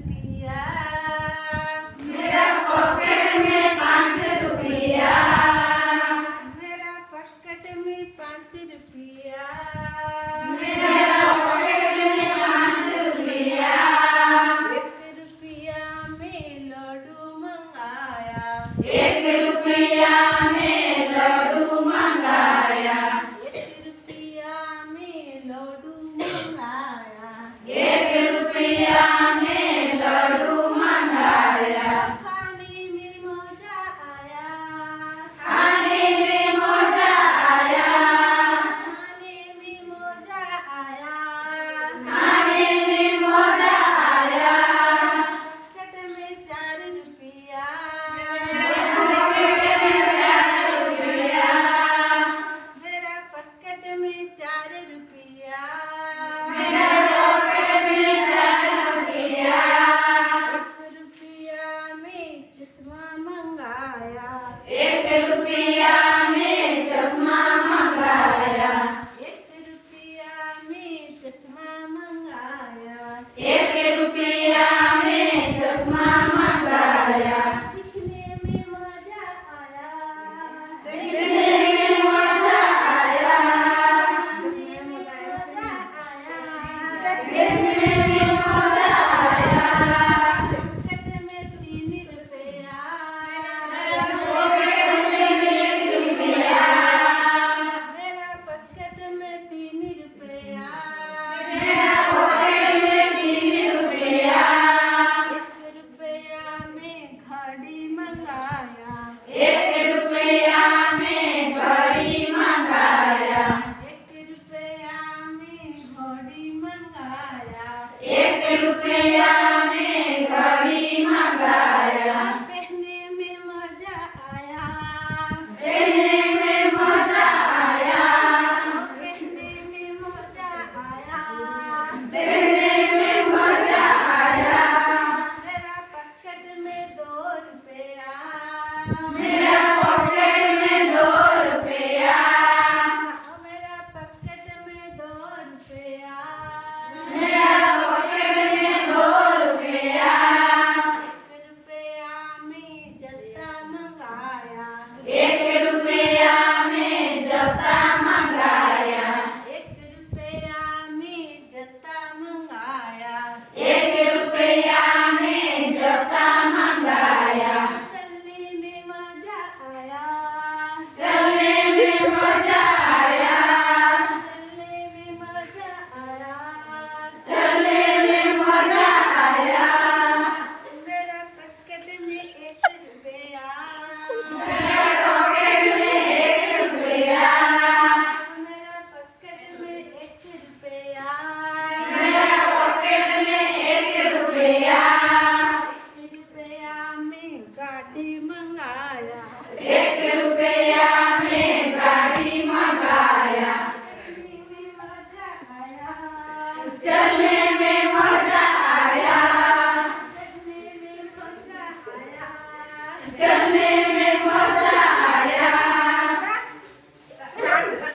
रुपया। मेरा पॉकेट में 5 रुपया। मेरा पॉकेट में 5 रुपया। मेरा पॉकेट में 5 रुपया। 1 रुपया में लड्डू मंगाया। 1 रुपया में लड्डू मंगाया। 1 रुपया में लड्डू मंगाया। 1 रुपया में लड्डू मंगाया। खाने में मजा आया। खाने में मजा आया। खाने में मजा आया। खाने में मजा आया। पॉकेट में 4 रुपया। पॉकेट में 4 रुपया। मेरा पॉकेट में 4 रुपया। मेरा पॉकेट में 4 रुपया। 1 रुपया में चश्मा मंगाया। 1 रुपया में चश्मा मंगाया। 1 रुपया में चश्मा मंगाया। 1 रुपया में चश्मा मंगाया। दिखने में मजा आया। दिखने में मजा आया। दिखने में मजा आया। दिखने में मजा आया। पॉकेट में 3 रुपया। पॉकेट में 3 रुपया। मेरा पॉकेट में 3 रुपया। मेरा पॉकेट में 3 रुपया। 1 रुपया में घड़ी मंगाया। 1 रुपया में घड़ी मंगाया। 1 रुपया में घड़ी मंगाया। 1 रुपया में घड़ी मंगाया। पहनने में मजा आया। पहनने में मजा आया। पहनने में मजा आया। पहनने में मजा आया। मेरा पॉकेट में 2 रुपया। मेरा पॉकेट में 2 रुपया। मेरा पॉकेट में 2 रुपया। मेरा पॉकेट में 2 रुपया। 1 रुपया में जस्ता मंगाया। 1 रुपया में जस्ता मंगाया। 1 रुपया में जस्ता मंगाया। 1 रुपया में जस्ता मंगाया। चलने में मजा आया। चलने में मजा आया। चलने में मजा आया। चलने में मजा आया। मेरा पॉकेट में 1 रुपया। मेरा पॉकेट में 1 रुपया। मेरा पॉकेट में 1 रुपया। मेरा पॉकेट में 1 रुपया। 1 रुपया में गाड़ी मंगाया।